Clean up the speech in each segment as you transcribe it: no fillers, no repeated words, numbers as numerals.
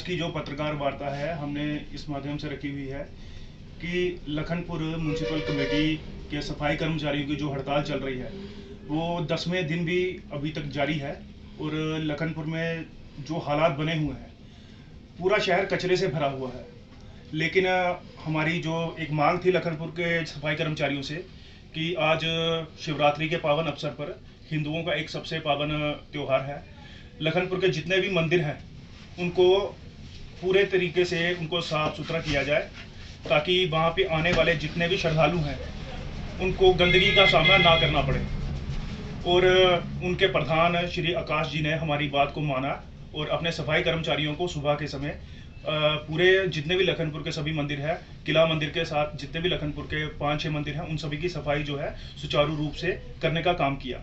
आज की जो पत्रकार वार्ता है हमने इस माध्यम से रखी हुई है कि लखनपुर म्यूनसिपल कमेटी के सफाई कर्मचारियों की जो हड़ताल चल रही है वो 10वें दिन भी अभी तक जारी है। और लखनपुर में जो हालात बने हुए हैं, पूरा शहर कचरे से भरा हुआ है। लेकिन हमारी जो एक मांग थी लखनपुर के सफाई कर्मचारियों से कि आज शिवरात्रि के पावन अवसर पर हिंदुओं का एक सबसे पावन त्यौहार है, लखनपुर के जितने भी मंदिर हैं उनको पूरे तरीके से उनको साफ सुथरा किया जाए, ताकि वहाँ पे आने वाले जितने भी श्रद्धालु हैं उनको गंदगी का सामना ना करना पड़े। और उनके प्रधान श्री आकाश जी ने हमारी बात को माना और अपने सफाई कर्मचारियों को सुबह के समय पूरे जितने भी लखनपुर के सभी मंदिर है, किला मंदिर के साथ जितने भी लखनपुर के 5-6 मंदिर हैं, उन सभी की सफाई जो है सुचारू रूप से करने का काम किया।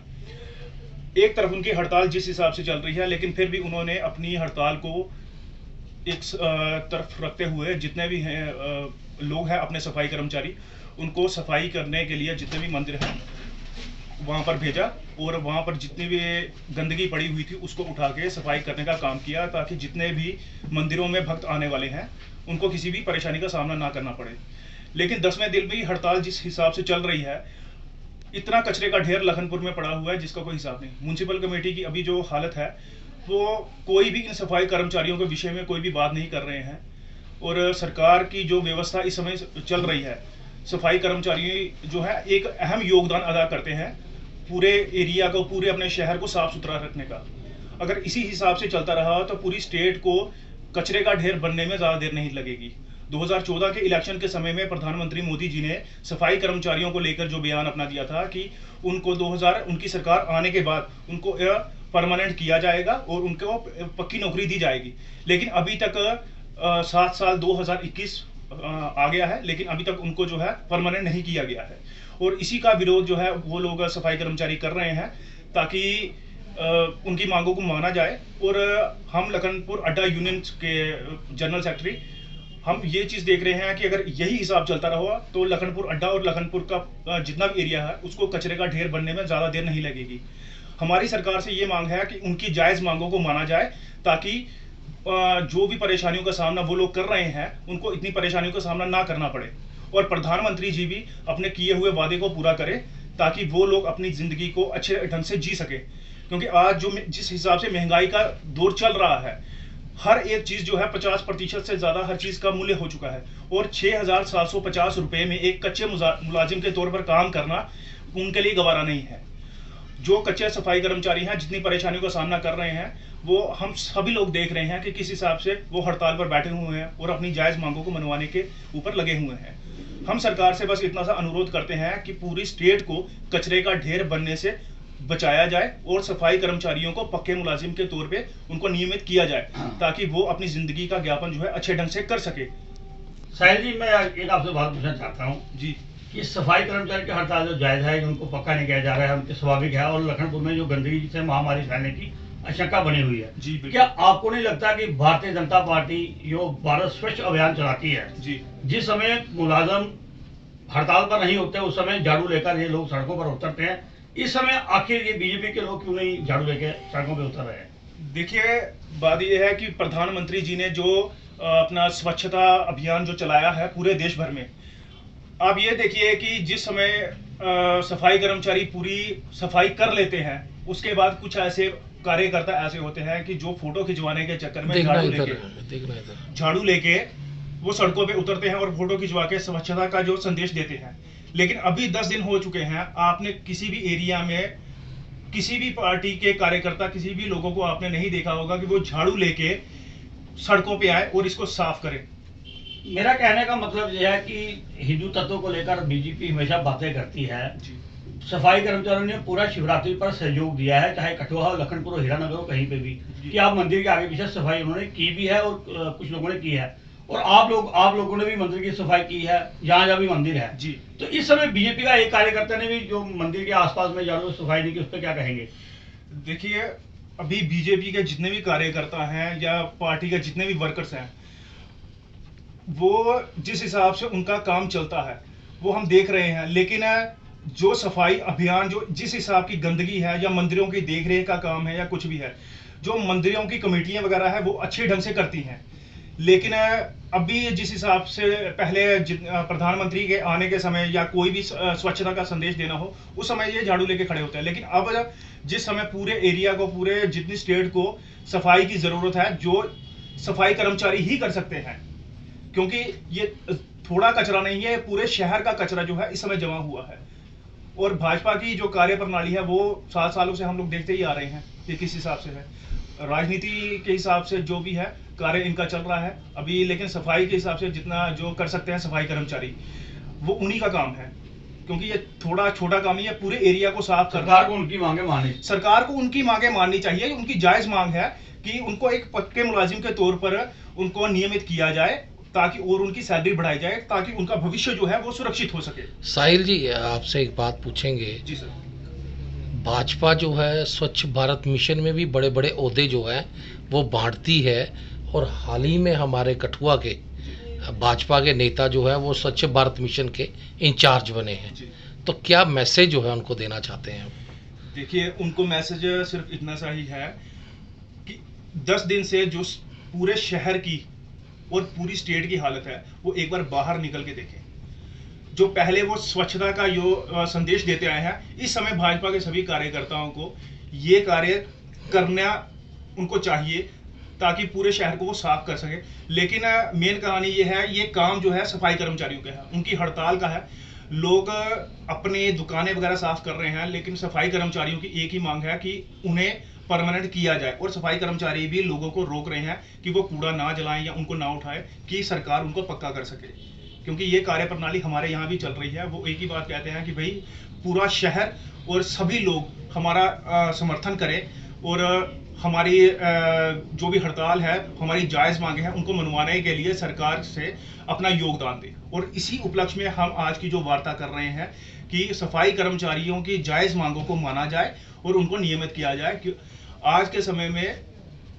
एक तरफ उनकी हड़ताल जिस हिसाब से चल रही है, लेकिन फिर भी उन्होंने अपनी हड़ताल को एक तरफ रखते हुए जितने भी हैं लोग हैं अपने सफाई कर्मचारी, उनको सफाई करने के लिए जितने भी मंदिर हैं वहाँ पर भेजा और वहाँ पर जितनी भी गंदगी पड़ी हुई थी उसको उठा के सफाई करने का काम किया, ताकि जितने भी मंदिरों में भक्त आने वाले हैं उनको किसी भी परेशानी का सामना ना करना पड़े। लेकिन 10वें दिन भी हड़ताल जिस हिसाब से चल रही है, इतना कचरे का ढेर लखनपुर में पड़ा हुआ है जिसका कोई हिसाब नहीं। म्यूनसिपल कमेटी की अभी जो हालत है वो कोई भी इन सफाई कर्मचारियों के विषय में कोई भी बात नहीं कर रहे हैं। और सरकार की जो व्यवस्था इस समय चल रही है, सफाई कर्मचारी जो है एक अहम योगदान अदा करते हैं पूरे एरिया को, पूरे अपने शहर को साफ सुथरा रखने का। अगर इसी हिसाब से चलता रहा तो पूरी स्टेट को कचरे का ढेर बनने में ज़्यादा देर नहीं लगेगी। 2014 के इलेक्शन के समय में प्रधानमंत्री मोदी जी ने सफाई कर्मचारियों को लेकर जो बयान अपना दिया था कि उनको उनकी सरकार आने के बाद उनको परमानेंट किया जाएगा और उनको पक्की नौकरी दी जाएगी। लेकिन अभी तक 7 साल 2021 आ गया है, लेकिन अभी तक उनको जो है परमानेंट नहीं किया गया है। और इसी का विरोध जो है वो लोग सफाई कर्मचारी कर रहे हैं, ताकि उनकी मांगों को माना जाए। और हम लखनपुर अड्डा यूनियन के जनरल सेक्रेटरी हम ये चीज़ देख रहे हैं कि अगर यही हिसाब चलता रहा तो लखनपुर अड्डा और लखनपुर का जितना भी एरिया है उसको कचरे का ढेर बनने में ज़्यादा देर नहीं लगेगी। हमारी सरकार से ये मांग है कि उनकी जायज़ मांगों को माना जाए, ताकि जो भी परेशानियों का सामना वो लोग कर रहे हैं उनको इतनी परेशानियों का सामना ना करना पड़े। और प्रधानमंत्री जी भी अपने किए हुए वादे को पूरा करें, ताकि वो लोग अपनी ज़िंदगी को अच्छे ढंग से जी सके। क्योंकि आज जो जिस हिसाब से महंगाई का दौर चल रहा है, हर एक चीज़ जो है 50% से ज़्यादा हर चीज़ का मूल्य हो चुका है। और 6,750 रुपये में एक कच्चे मुलाजिम के तौर पर काम करना उनके लिए गवारा नहीं है। जो कच्चे सफाई कर्मचारी हैं जितनी परेशानियों का सामना कर रहे हैं, वो हम सभी लोग देख रहे हैं कि किस हिसाब से वो हड़ताल पर बैठे हुए हैं और अपनी जायज़ मांगों को मनवाने के ऊपर लगे हुए हैं। हम सरकार से बस इतना सा अनुरोध करते हैं कि पूरी स्टेट को कचरे का ढेर बनने से बचाया जाए और सफाई कर्मचारियों को पक्के मुलाजिम के तौर पे उनको नियमित किया जाए, ताकि वो अपनी जिंदगी का ज्ञापन जो है अच्छे ढंग से कर सके। साहिल जी, मैं एक आपसे बात पूछना चाहता हूँ जी कि सफाई कर्मचारी की हड़ताल जो जायज है, उनको पक्का नहीं किया जा रहा है, उनके स्वाभाविक है, और लखनपुर में जो गंदगी से महामारी फैलने की आशंका बनी हुई है जी, क्या आपको नहीं लगता कि भारतीय जनता पार्टी जो भारत स्वच्छ अभियान चलाती है जी, जिस समय मुलाजम हड़ताल पर नहीं होते उस समय झाड़ू लेकर ये लोग सड़कों पर उतरते हैं, इस समय आखिर ये बीजेपी के लोग क्यों नहीं झाड़ू लेकर सड़कों पर उतर रहे हैं? देखिए, बात यह है कि प्रधानमंत्री जी ने जो अपना स्वच्छता अभियान जो चलाया है पूरे देश भर में, आप ये देखिए कि जिस समय सफाई कर्मचारी पूरी सफाई कर लेते हैं, उसके बाद कुछ ऐसे कार्यकर्ता ऐसे होते हैं कि जो फोटो खिंचवाने के चक्कर में झाड़ू लेके वो सड़कों पे उतरते हैं और फोटो खिंचवा के स्वच्छता का जो संदेश देते हैं। लेकिन अभी 10 दिन हो चुके हैं, आपने किसी भी एरिया में किसी भी पार्टी के कार्यकर्ता, किसी भी लोगों को आपने नहीं देखा होगा कि वो झाड़ू लेके सड़कों पे आए और इसको साफ करें। मेरा कहने का मतलब यह है कि हिंदू तत्वों को लेकर बीजेपी हमेशा बातें करती है। सफाई कर्मचारियों ने पूरा शिवरात्रि पर सहयोग दिया है, चाहे कठुआ हो, लखनपुर हो, हीरानगर हो, कहीं पे भी, कि आप मंदिर के आगे पीछे सफाई उन्होंने की भी है और कुछ लोगों ने की है, और आप लोगों ने भी मंदिर की सफाई की है जहाँ जहाँ भी मंदिर है जी। तो इस समय बीजेपी का एक कार्यकर्ता ने भी जो मंदिर के आसपास में झाड़ू सफाई नहीं की, उस पर क्या कहेंगे? देखिए, अभी बीजेपी के जितने भी कार्यकर्ता हैं या पार्टी के जितने भी वर्कर्स हैं, वो जिस हिसाब से उनका काम चलता है वो हम देख रहे हैं। लेकिन जो सफाई अभियान जो जिस हिसाब की गंदगी है या मंदिरों की देखरेख का काम है या कुछ भी है, जो मंदिरों की कमेटियां वगैरह है वो अच्छे ढंग से करती हैं। लेकिन अभी जिस हिसाब से पहले प्रधानमंत्री के आने के समय या कोई भी स्वच्छता का संदेश देना हो, उस समय ये झाड़ू लेके खड़े होते हैं। लेकिन अब जिस समय पूरे एरिया को, पूरे जितनी स्टेट को सफाई की जरूरत है, जो सफाई कर्मचारी ही कर सकते हैं, क्योंकि ये थोड़ा कचरा नहीं है, पूरे शहर का कचरा जो है इस समय जमा हुआ है। और भाजपा की जो कार्य प्रणाली है वो 7 सालों से हम लोग देखते ही आ रहे हैं कि किस हिसाब से है, राजनीति के हिसाब से जो भी है कार्य इनका चल रहा है अभी। लेकिन सफाई के हिसाब से जितना जो कर सकते हैं सफाई कर्मचारी, वो उन्हीं का काम है, क्योंकि ये थोड़ा छोटा काम नहीं है, पूरे एरिया को साफ करना। सरकार को उनकी मांगे माननी, सरकार को उनकी मांगे माननी चाहिए। उनकी जायज मांग है कि उनको एक पक्के मुलाजिम के तौर पर उनको नियमित किया जाए, ताकि और उनकी सैलरी बढ़ाई जाए, ताकि उनका भविष्य जो है वो सुरक्षित हो सके। साहिल जी, आपसे एक बात पूछेंगे। जी सर। भाजपा जो है स्वच्छ भारत मिशन में भी बड़े बड़े ओहदे जो हैं वो बांटती है, और हाल ही में हमारे कठुआ के भाजपा के नेता जो है वो स्वच्छ भारत मिशन के इंचार्ज बने हैं। तो क्या मैसेज जो है उनको देना चाहते हैं? देखिए, उनको मैसेज सिर्फ इतना सा ही है कि 10 दिन से जो पूरे शहर की और पूरी स्टेट की हालत है, वो एक बार बाहर निकल के देखें। जो पहले वो स्वच्छता का जो संदेश देते आए हैं, इस समय भाजपा के सभी कार्यकर्ताओं को ये कार्य करना उनको चाहिए, ताकि पूरे शहर को वो साफ कर सके। लेकिन मेन कहानी ये है, ये काम जो है सफाई कर्मचारियों का है, उनकी हड़ताल का है। लोग अपने दुकानें वगैरह साफ कर रहे हैं, लेकिन सफाई कर्मचारियों की एक ही मांग है कि उन्हें परमानेंट किया जाए। और सफाई कर्मचारी भी लोगों को रोक रहे हैं कि वो कूड़ा ना जलाएं या उनको ना उठाएं, कि सरकार उनको पक्का कर सके। क्योंकि ये कार्य प्रणाली हमारे यहाँ भी चल रही है। वो एक ही बात कहते हैं कि भाई पूरा शहर और सभी लोग हमारा समर्थन करें, और हमारी जो भी हड़ताल है, हमारी जायज़ मांगे हैं, उनको मनवाने के लिए सरकार से अपना योगदान दें। और इसी उपलक्ष्य में हम आज की जो वार्ता कर रहे हैं कि सफाई कर्मचारियों की जायज़ मांगों को माना जाए और उनको नियमित किया जाए। कि आज के समय में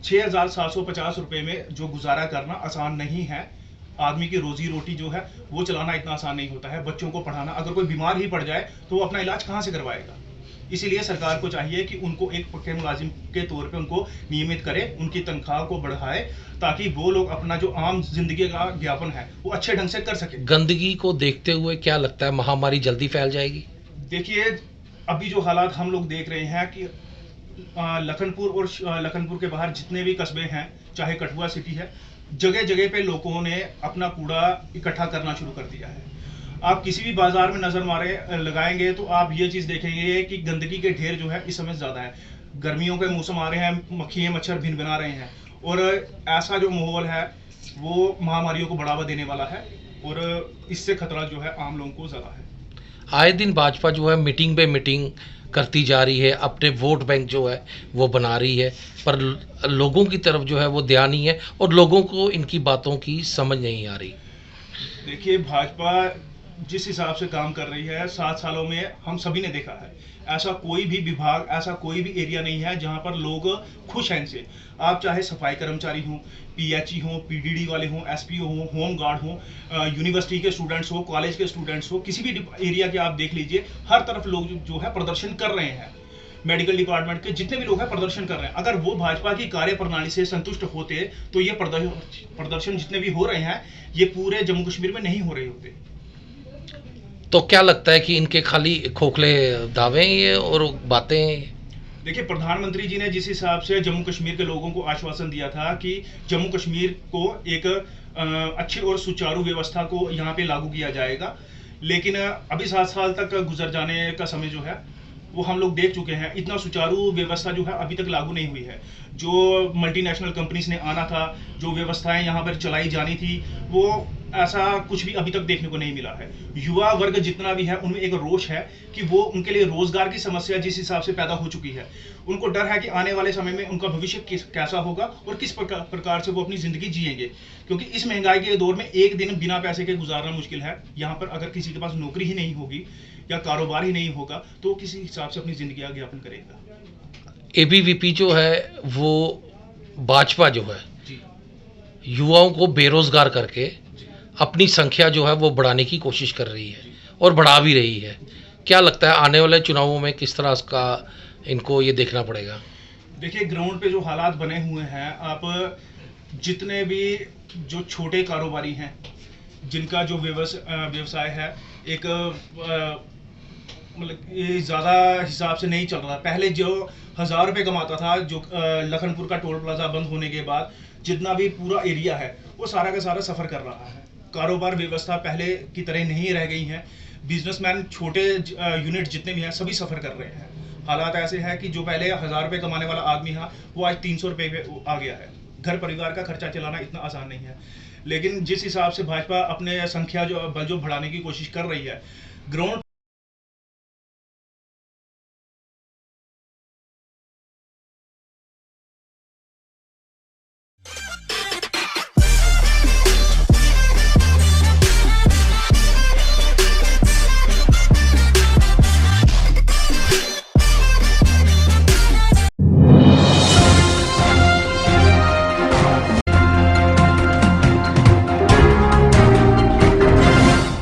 6,750 रुपये में जो गुजारा करना आसान नहीं है। आदमी की रोजी रोटी जो है वो चलाना इतना आसान नहीं होता है। बच्चों को पढ़ाना, अगर कोई बीमार ही पड़ जाए तो वो अपना इलाज कहाँ से करवाएगा? इसीलिए सरकार को चाहिए कि उनको एक पक्के मुलाजिम के तौर पे उनको नियमित करे, उनकी तनख्वाह को बढ़ाए, ताकि वो लोग अपना जो आम जिंदगी का ज्ञापन है वो अच्छे ढंग से कर सके। गंदगी को देखते हुए क्या लगता है महामारी जल्दी फैल जाएगी? देखिए, अभी जो हालात हम लोग देख रहे हैं कि लखनपुर और लखनपुर के बाहर जितने भी कस्बे हैं, चाहे कठुआ सिटी है, जगह जगह पे लोगों ने अपना कूड़ा इकट्ठा करना शुरू कर दिया है। आप किसी भी बाजार में नजर लगाएंगे तो आप ये चीज देखेंगे कि गंदगी के ढेर जो है इस समय ज्यादा है। गर्मियों के मौसम आ रहे हैं, मक्खियां मच्छर भिनभिना रहे हैं, और ऐसा जो माहौल है वो महामारियों को बढ़ावा देने वाला है, और इससे खतरा जो है आम लोगों को ज्यादा है। आए दिन भाजपा जो है मीटिंग पे मीटिंग करती जा रही है, अपने वोट बैंक जो है वो बना रही है, पर लोगों की तरफ जो है वो ध्यान नहीं है, और लोगों को इनकी बातों की समझ नहीं आ रही। देखिए, भाजपा जिस हिसाब से काम कर रही है 7 सालों में, हम सभी ने देखा है, ऐसा कोई भी विभाग, ऐसा कोई भी एरिया नहीं है जहां पर लोग खुश हैं इनसे। आप चाहे सफाई कर्मचारी हों, पीएचई हों, पीडीडी वाले हों, एसपीओ हों, होम गार्ड हों, यूनिवर्सिटी के स्टूडेंट्स हो, कॉलेज के स्टूडेंट्स हो, किसी भी एरिया के आप देख लीजिए, हर तरफ लोग जो है प्रदर्शन कर रहे हैं। मेडिकल डिपार्टमेंट के जितने भी लोग हैं प्रदर्शन कर रहे हैं। अगर वो भाजपा की कार्य प्रणाली से संतुष्ट होते तो ये प्रदर्शन जितने भी हो रहे हैं ये पूरे जम्मू कश्मीर में नहीं हो रहे होते। तो क्या लगता है कि इनके खाली खोखले दावे ये और बातें? देखिए, प्रधानमंत्री जी ने जिस हिसाब से जम्मू कश्मीर के लोगों को आश्वासन दिया था कि जम्मू कश्मीर को एक अच्छी और सुचारू व्यवस्था को यहाँ पे लागू किया जाएगा, लेकिन अभी 7 साल तक गुजर जाने का समय जो है वो हम लोग देख चुके हैं, इतना सुचारू व्यवस्था जो है अभी तक लागू नहीं हुई है। जो मल्टीनेशनल कंपनीज ने आना था, जो व्यवस्थाएं यहाँ पर चलाई जानी थी, वो ऐसा कुछ भी अभी तक देखने को नहीं मिला है। युवा वर्ग जितना भी है उनमें एक रोष है कि वो, उनके लिए रोजगार की समस्या जिस हिसाब से पैदा हो चुकी है, उनको डर है कि आने वाले समय में उनका भविष्य कैसा होगा और किस प्रकार से वो अपनी जिंदगी जिएंगे। क्योंकि इस महंगाई के दौर में एक दिन बिना पैसे के गुजारना मुश्किल है। यहाँ पर अगर किसी के पास नौकरी ही नहीं होगी या कारोबार ही नहीं होगा तो किसी हिसाब से अपनी जिंदगी आगे यापन करेगा। एबीवीपी जो है वो भाजपा जो है युवाओं को बेरोजगार करके अपनी संख्या जो है वो बढ़ाने की कोशिश कर रही है और बढ़ा भी रही है। क्या लगता है आने वाले चुनावों में किस तरह का इनको ये देखना पड़ेगा? देखिए, ग्राउंड पे जो हालात बने हुए हैं, आप जितने भी जो छोटे कारोबारी हैं, जिनका जो व्यवसाय है, एक मतलब ये ज़्यादा हिसाब से नहीं चल रहा। पहले जो 1000 रुपये कमाता था, जो लखनपुर का टोल प्लाजा बंद होने के बाद जितना भी पूरा एरिया है वो सारा का सारा सफ़र कर रहा है। कारोबार व्यवस्था पहले की तरह नहीं रह गई है। बिजनेसमैन छोटे यूनिट जितने भी हैं सभी सफ़र कर रहे हैं। हालात ऐसे है कि जो पहले 1000 रुपये कमाने वाला आदमी था वो आज 300 रुपये पे आ गया है। घर परिवार का खर्चा चलाना इतना आसान नहीं है। लेकिन जिस हिसाब से भाजपा अपने संख्या जो बढ़ाने की कोशिश कर रही है, ग्राउंड